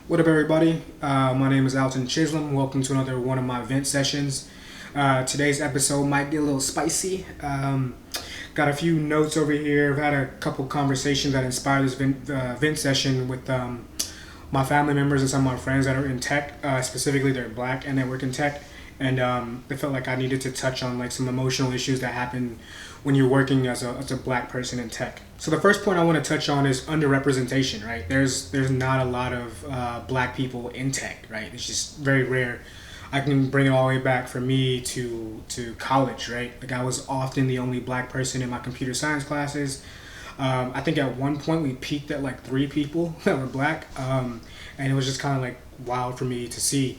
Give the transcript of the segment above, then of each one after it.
What up, everybody? My name is Alton Chisholm. Welcome to another one of my vent sessions. Today's episode might be a little spicy. Got a few notes over here. I've had a couple conversations that inspired this vent session with my family members and some of my friends that are in tech. Specifically, they're black and they work in tech. And they felt like I needed to touch on like some emotional issues that happen when you're working as a black person in tech. So the first point I want to touch on is underrepresentation, right? There's not a lot of black people in tech, right? It's just very rare. I can bring it all the way back for me to college, right? Like I was often the only black person in my computer science classes. I think at one point we peaked at like 3 people that were black, and it was just kind of like wild for me to see.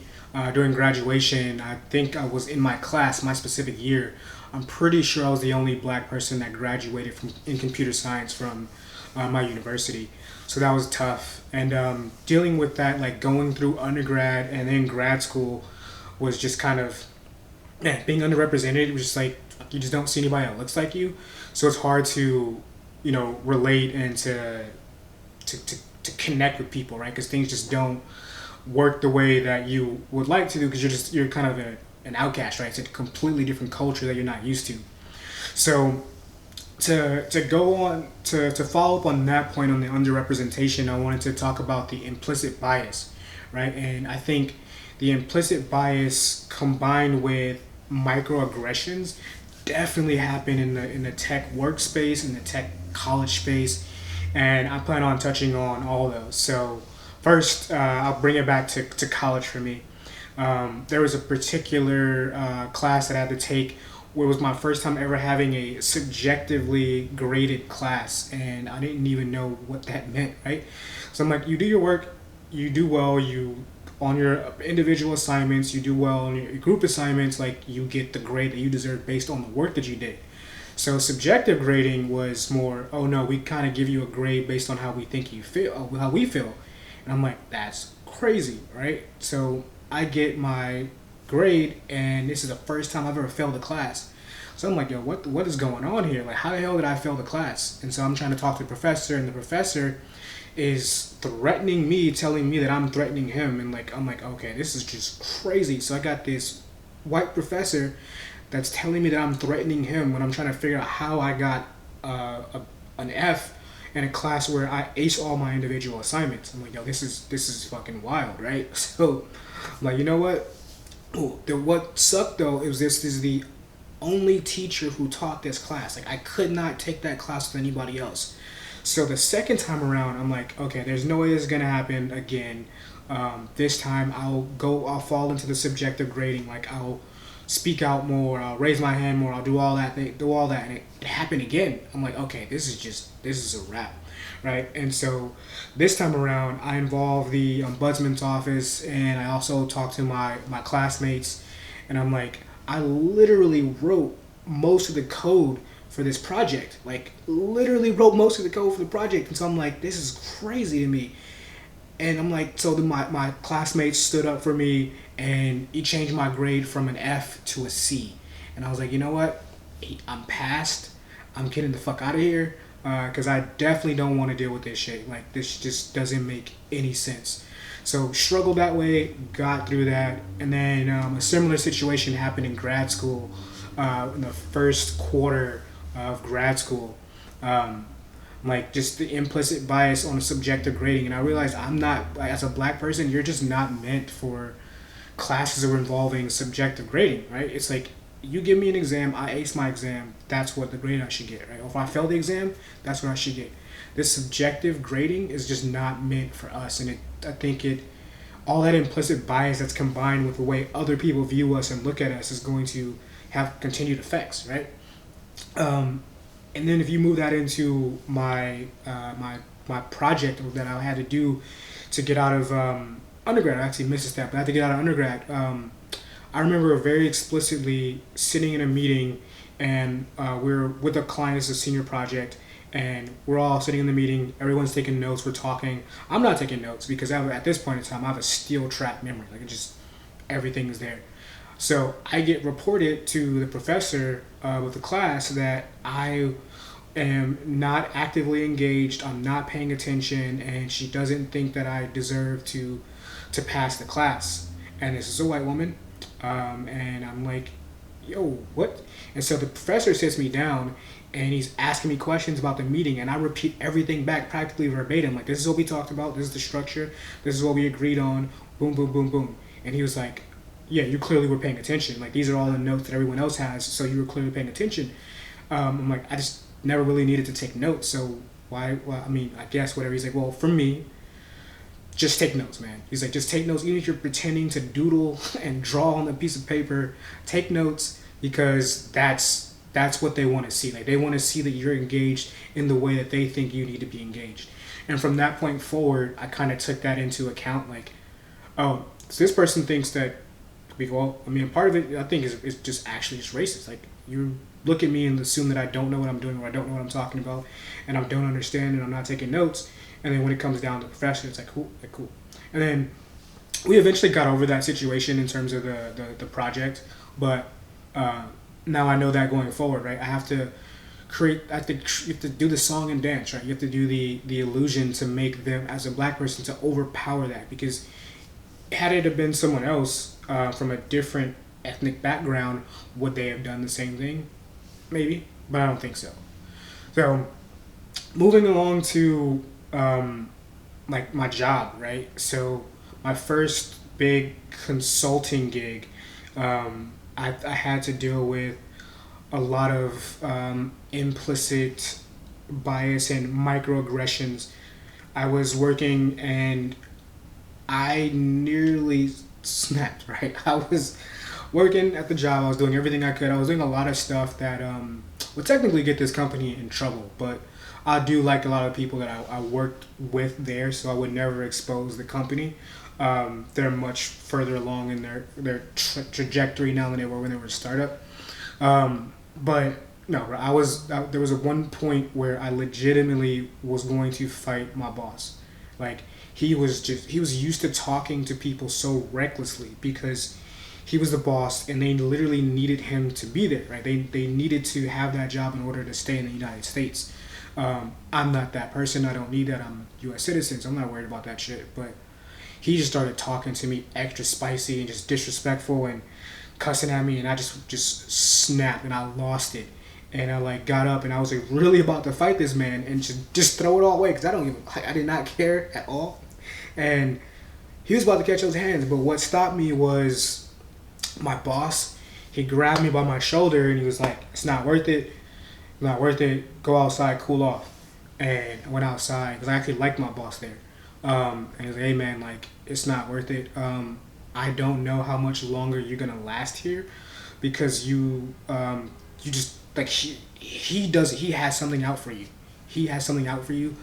During graduation, I think I was in my class, my specific year. I'm pretty sure I was the only black person that graduated in computer science from my university. So that was tough. And dealing with that, like going through undergrad and then grad school, was just kind of, yeah, being underrepresented. It was just like you just don't see anybody that looks like you. So it's hard to, relate and to connect with people, right? Because things just don't work the way that you would like to do because you're kind of an outcast, right? It's a completely different culture that you're not used to. So to go on to follow up on that point on the underrepresentation, I wanted to talk about the implicit bias, right? And I think the implicit bias combined with microaggressions definitely happen in the tech workspace, in the tech college space, and I plan on touching on all those. So first, I'll bring it back to college for me. There was a particular class that I had to take where it was my first time ever having a subjectively graded class, and I didn't even know what that meant, right? So I'm like, you do your work, you do well, you on your individual assignments, you do well on your group assignments, like you get the grade that you deserve based on the work that you did. So subjective grading was more, oh no, we kind of give you a grade based on how we think you feel, how we feel. And I'm like, that's crazy, right? So I get my grade, and this is the first time I've ever failed a class. So I'm like, yo, what is going on here? Like, how the hell did I fail the class? And so I'm trying to talk to the professor, and the professor is threatening me, telling me that I'm threatening him. And like, I'm like, okay, this is just crazy. So I got this white professor that's telling me that I'm threatening him when I'm trying to figure out how I got an F in a class where I ace all my individual assignments. I'm like, yo, this is fucking wild, right? So I'm like, you know what? What sucked though is this is the only teacher who taught this class. Like I could not take that class with anybody else. So the second time around, I'm like, okay, there's no way this is gonna happen again. This time I'll fall into the subjective grading. Like I'll speak out more, I'll raise my hand more, I'll do all that, and it happened again. I'm like, okay, this is a wrap, right? And so this time around, I involve the ombudsman's office, and I also talk to my classmates, and I'm like, I literally wrote most of the code for this project, like literally wrote most of the code for the project, and so I'm like, this is crazy to me. And I'm like, so my classmates stood up for me, and he changed my grade from an F to a C. And I was like, you know what? I'm passed. I'm getting the fuck out of here, because I definitely don't want to deal with this shit. Like, this just doesn't make any sense. So struggled that way, got through that. And then a similar situation happened in grad school, in the first quarter of grad school. Like just the implicit bias on subjective grading, and I realized I'm not, as a black person, you're just not meant for classes that are involving subjective grading, right? It's like you give me an exam, I ace my exam, that's what the grade I should get, right? Or if I fail the exam, that's what I should get. This subjective grading is just not meant for us, and I think all that implicit bias that's combined with the way other people view us and look at us is going to have continued effects, right? And then if you move that into my project that I had to do to get out of undergrad, I actually missed a step, but I had to get out of undergrad. I remember very explicitly sitting in a meeting, and we're with a client. It's a senior project, and we're all sitting in the meeting. Everyone's taking notes. We're talking. I'm not taking notes because at this point in time, I have a steel trap memory. Like it just everything is there. So I get reported to the professor with the class that I am not actively engaged. I'm not paying attention, and she doesn't think that I deserve to pass the class. And this is a white woman, and I'm like, yo, what? And so the professor sits me down, and he's asking me questions about the meeting, and I repeat everything back practically verbatim. Like, this is what we talked about. This is the structure. This is what we agreed on. Boom, boom, boom, boom. And he was like, yeah, you clearly were paying attention. Like, these are all the notes that everyone else has, so you were clearly paying attention. I'm like, I just never really needed to take notes, so why? Well, I mean, I guess whatever. He's like, well, for me, just take notes, man. He's like, just take notes, even if you're pretending to doodle and draw on a piece of paper. Take notes, because that's what they want to see. Like, they want to see that you're engaged in the way that they think you need to be engaged. And from that point forward, I kind of took that into account. Like, oh, so this person thinks that, well, I mean, part of it I think is just actually just racist. Like, you look at me and assume that I don't know what I'm doing, or I don't know what I'm talking about, and I don't understand, and I'm not taking notes. And then when it comes down to the profession, it's like, cool. And then we eventually got over that situation in terms of the project. But now I know that going forward, right? I have to you have to do the song and dance, right? You have to do the illusion to make them, as a black person, to overpower that. Because had it have been someone else from a different ethnic background, would they have done the same thing? Maybe, but I don't think so. So, moving along to like my job, right? So my first big consulting gig, I had to deal with a lot of implicit bias and microaggressions. I was working and I nearly snapped, right? I was working at the job. I was doing everything I could. I was doing a lot of stuff that would technically get this company in trouble, but I do like a lot of people that I worked with there, so I would never expose the company. They're much further along in their trajectory now than they were when they were a startup. But no, there was a one point where I legitimately was going to fight my boss. Like, he was used to talking to people so recklessly because he was the boss and they literally needed him to be there, right? They needed to have that job in order to stay in the United States. I'm not that person. I don't need that. I'm a U.S. citizen, so I'm not worried about that shit. But he just started talking to me extra spicy and just disrespectful and cussing at me, and I just snapped and I lost it. And I like got up and I was like really about to fight this man and just throw it all away because I did not care at all. And he was about to catch those hands, but what stopped me was my boss. He grabbed me by my shoulder and he was like, "It's not worth it. Not worth it. Go outside, cool off." And I went outside because I actually liked my boss there. And he was like, "Hey man, like, it's not worth it. I don't know how much longer you're gonna last here because you just like he has something out for you. He has something out for you.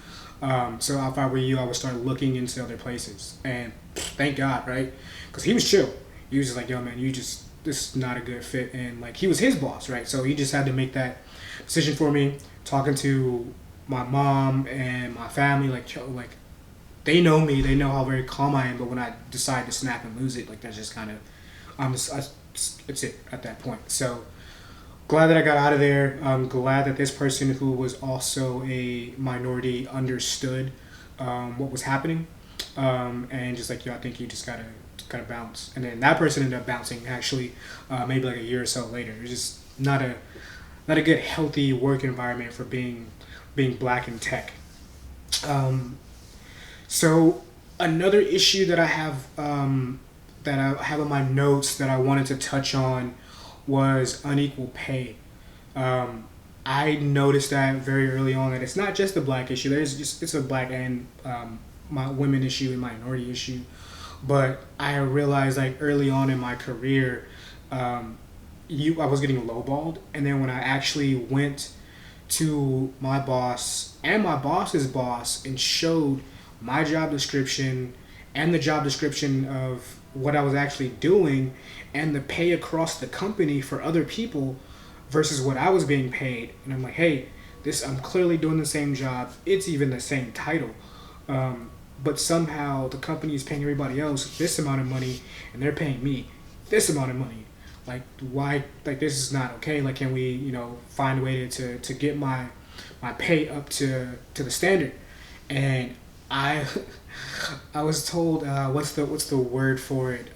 So if I were you, I would start looking into other places." And thank God, right? Because he was chill. He was just like, "Yo man, this is not a good fit." And like, he was his boss, right? So he just had to make that decision for me. Talking to my mom and my family, like, yo, like, they know me. They know how very calm I am. But when I decide to snap and lose it, like, that's just kind of, it's it at that point. So glad that I got out of there. I'm glad that this person who was also a minority understood what was happening, and just like, yo, I think you just gotta bounce. And then that person ended up bouncing actually, maybe like a year or so later. It was just not a good healthy work environment for being black in tech. So another issue that I have on my notes that I wanted to touch on was unequal pay. I noticed that very early on that it's not just a black issue. It's a black and my women issue and minority issue. But I realized, like, early on in my career, I was getting lowballed, and then when I actually went to my boss and my boss's boss and showed my job description and the job description of what I was actually doing and the pay across the company for other people versus what I was being paid, and I'm like, hey, I'm clearly doing the same job. It's even the same title. But somehow the company is paying everybody else this amount of money and they're paying me this amount of money. Like, why? Like, this is not okay. Like, can we, find a way to get my my pay up to the standard. And I I was told what's the word for it,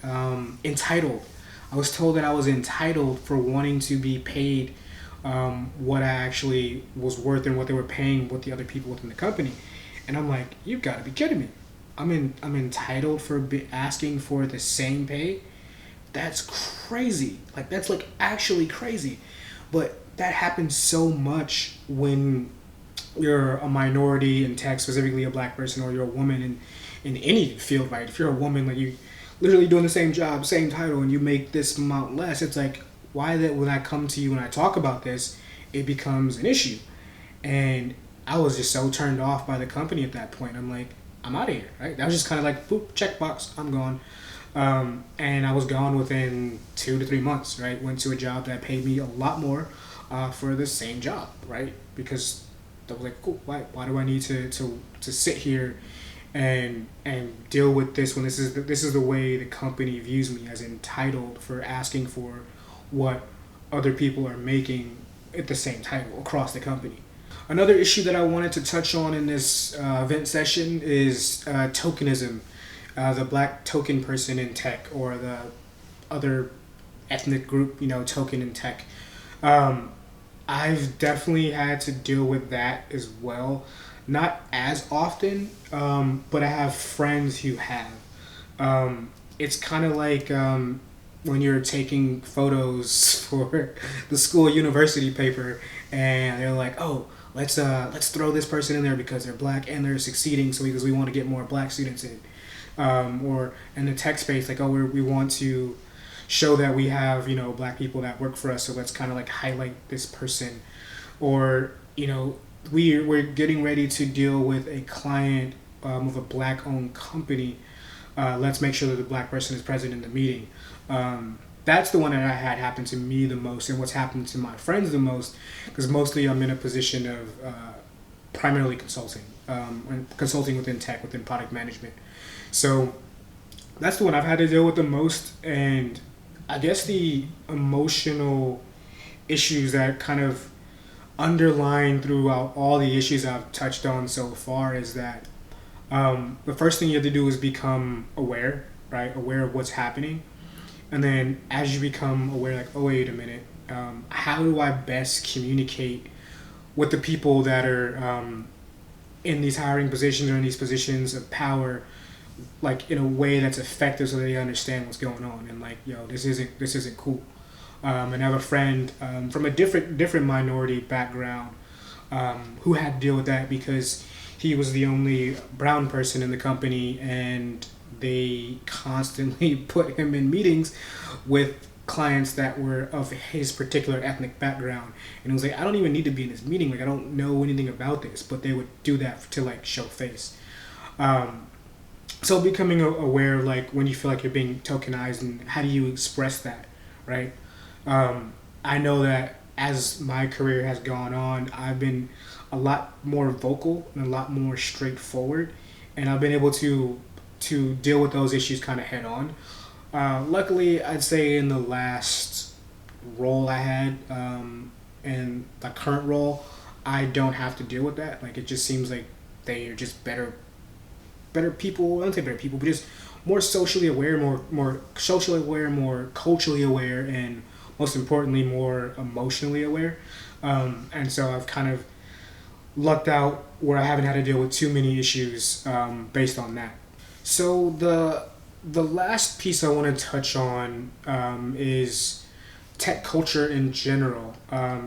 entitled. I was told that I was entitled for wanting to be paid what I actually was worth and what they were paying with the other people within the company. And I'm like, you've got to be kidding me. I'm entitled for asking for the same pay. That's crazy. Like, that's like actually crazy. But that happens so much when you're a minority in tech, specifically a black person, or you're a woman in any field, right? If you're a woman, like, you literally doing the same job, same title, and you make this amount less, it's like, why that when I come to you and I talk about this, it becomes an issue. And I was just so turned off by the company at that point. I'm like, I'm out of here, right? That was just kind of like, boop, checkbox, I'm gone. And I was gone within 2 to 3 months, right? Went to a job that paid me a lot more for the same job, right? Because I was like, cool, why do I need to sit here and deal with this when this is the way the company views me, as entitled for asking for what other people are making at the same title across the company. Another issue that I wanted to touch on in this event session is tokenism. The black token person in tech, or the other ethnic group, token in tech. I've definitely had to deal with that as well. Not as often, but I have friends who have. It's kind of like when you're taking photos for the school university paper, and they're like, oh, let's throw this person in there because they're black and they're succeeding, so because we want to get more black students in. Or in the tech space, like, oh, we want to show that we have, black people that work for us, so let's kind of like highlight this person. Or, we're getting ready to deal with a client of a black-owned company. Let's make sure that the black person is present in the meeting. That's the one that I had happen to me the most, and what's happened to my friends the most, because mostly I'm in a position of primarily consulting, and consulting within tech, within product management. So that's the one I've had to deal with the most. And I guess the emotional issues that kind of underline throughout all the issues I've touched on so far is that the first thing you have to do is become aware, right? Aware of what's happening. And then as you become aware, like, oh, wait a minute, how do I best communicate with the people that are in these hiring positions or in these positions of power, like, in a way that's effective, so that they understand what's going on, and like, this isn't cool. And I have a friend from a different minority background who had to deal with that because he was the only brown person in the company, and they constantly put him in meetings with clients that were of his particular ethnic background. And it was like, I don't even need to be in this meeting, like, I don't know anything about this, but they would do that to like show face. So becoming aware of, like, when you feel like you're being tokenized, and how do you express that, right? I know that as my career has gone on, I've been a lot more vocal and a lot more straightforward, and I've been able to deal with those issues kind of head on. Luckily, I'd say in the last role I had, and the current role, I don't have to deal with that. Like, it just seems like they are just better people. I don't say better people, but just more socially aware, more socially aware, more culturally aware, and most importantly, more emotionally aware. And so I've kind of lucked out where I haven't had to deal with too many issues based on that. So the last piece I want to touch on is tech culture in general.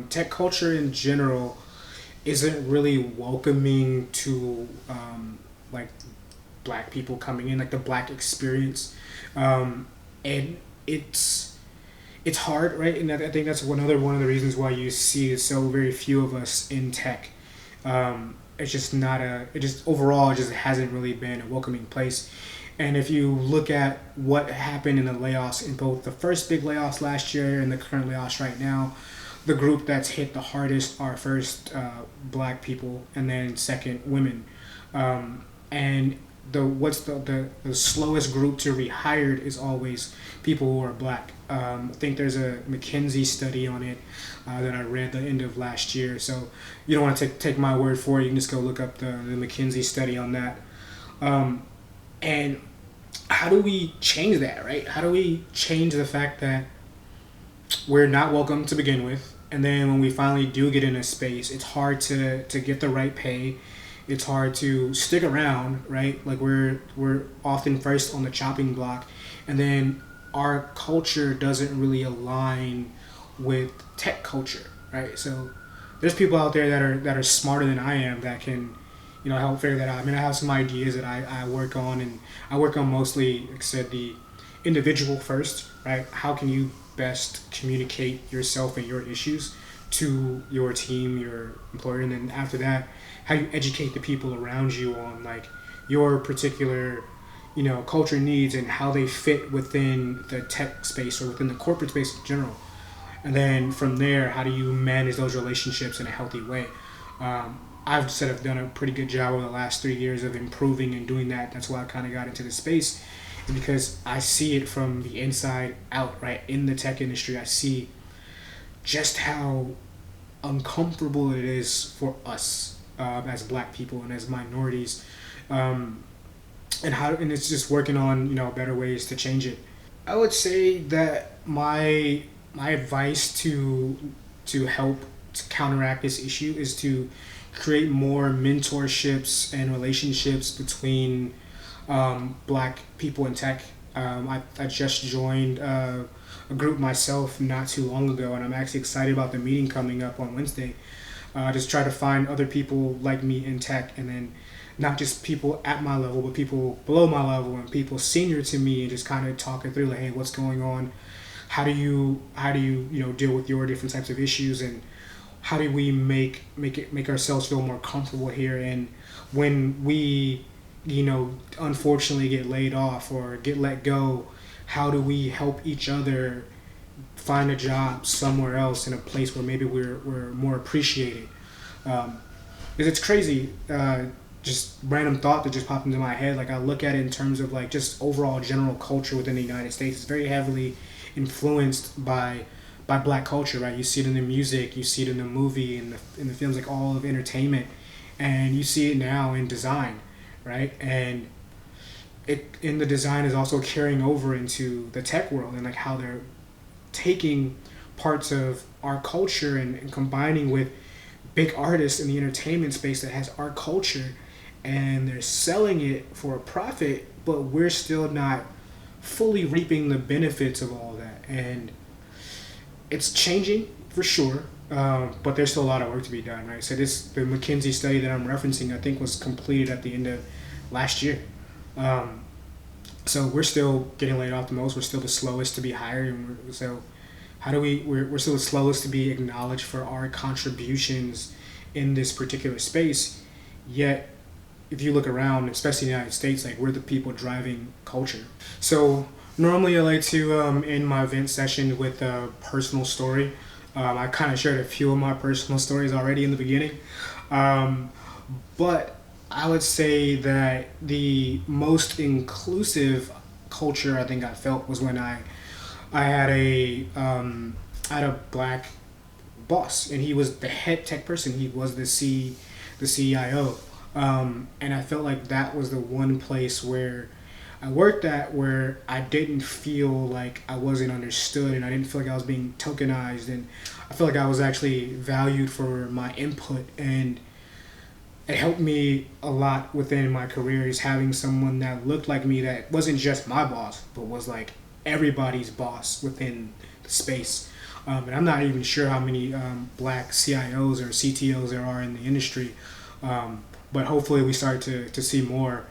Tech culture in general isn't really welcoming to like black people coming in, like the black experience, and it's hard, right? And I think that's one of the reasons why you see so very few of us in tech. It's just not overall, it just hasn't really been a welcoming place. And if you look at what happened in the layoffs, in both the first big layoffs last year and the current layoffs right now, the group that's hit the hardest are first black people, and then second women. And the slowest group to rehired is always people who are black. I think there's a McKinsey study on it that I read the end of last year. So you don't want to take my word for it. You can just go look up the McKinsey study on that. And how do we change that, right? How do we change the fact that we're not welcome to begin with, and then when we finally do get in a space, it's hard to get the right pay. It's hard to stick around, right? Like we're often first on the chopping block, and then our culture doesn't really align with tech culture, right? So there's people out there that are smarter than I am that can, help figure that out. I mean, I have some ideas that I work on, and I work on mostly, like I said, the individual first, right? How can you best communicate yourself and your issues to your team, your employer, and then after that, how you educate the people around you on like your particular, culture needs and how they fit within the tech space or within the corporate space in general. And then from there, how do you manage those relationships in a healthy way? I've said I've done a pretty good job over the last 3 years of improving and doing that. That's why I kind of got into the space, and because I see it from the inside out, right? In the tech industry, I see just how uncomfortable it is for us as black people and as minorities, and it's just working on better ways to change it. I would say that my advice to help to counteract this issue is to create more mentorships and relationships between black people in tech. I just joined a group myself not too long ago, and I'm actually excited about the meeting coming up on Wednesday. Just try to find other people like me in tech, and then not just people at my level, but people below my level and people senior to me, and just kind of talking through like, hey, what's going on? How do you deal with your different types of issues, and how do we make ourselves feel more comfortable here? And when we unfortunately get laid off or get let go, how do we help each other find a job somewhere else in a place where maybe we're more appreciated? Because it's crazy, just random thought that just popped into my head. Like I look at it in terms of like just overall general culture within the United States. It's very heavily influenced by black culture, right? You see it in the music, you see it in the movie, in the films, like all of entertainment, and you see it now in design, right? And it in the design is also carrying over into the tech world, and like how they're taking parts of our culture and combining with big artists in the entertainment space that has our culture, and they're selling it for a profit, but we're still not fully reaping the benefits of all that. And it's changing for sure, but there's still a lot of work to be done, right? So the McKinsey study that I'm referencing, I think was completed at the end of last year. So we're still getting laid off the most. We're still the slowest to be hired. And so how do we're still the slowest to be acknowledged for our contributions in this particular space. Yet, if you look around, especially in the United States, like we're the people driving culture. So normally I like to end my event session with a personal story. I kind of shared a few of my personal stories already in the beginning. But I would say that the most inclusive culture I think I felt was when I had a black boss, and he was the head tech person. He was the CIO, and I felt like that was the one place where I worked at where I didn't feel like I wasn't understood, and I didn't feel like I was being tokenized, and I felt like I was actually valued for my input. And it helped me a lot within my career, is having someone that looked like me, that wasn't just my boss, but was like everybody's boss within the space. And I'm not even sure how many black CIOs or CTOs there are in the industry, but hopefully we start to see more.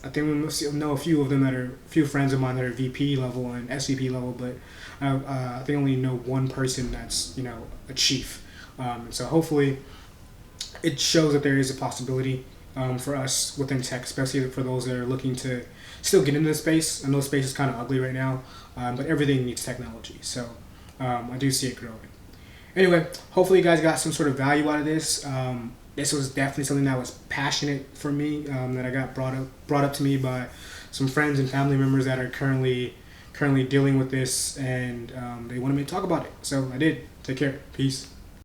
I think we know a few of them a few friends of mine that are VP level and SVP level, but I think I only know one person that's a chief. So hopefully it shows that there is a possibility for us within tech, especially for those that are looking to still get into the space. I know the space is kind of ugly right now, but everything needs technology. So I do see it growing. Anyway, hopefully you guys got some sort of value out of this. this was definitely something that was passionate for me, that I got brought up to me by some friends and family members that are currently dealing with this, and they wanted me to talk about it. So I did. Take care. Peace.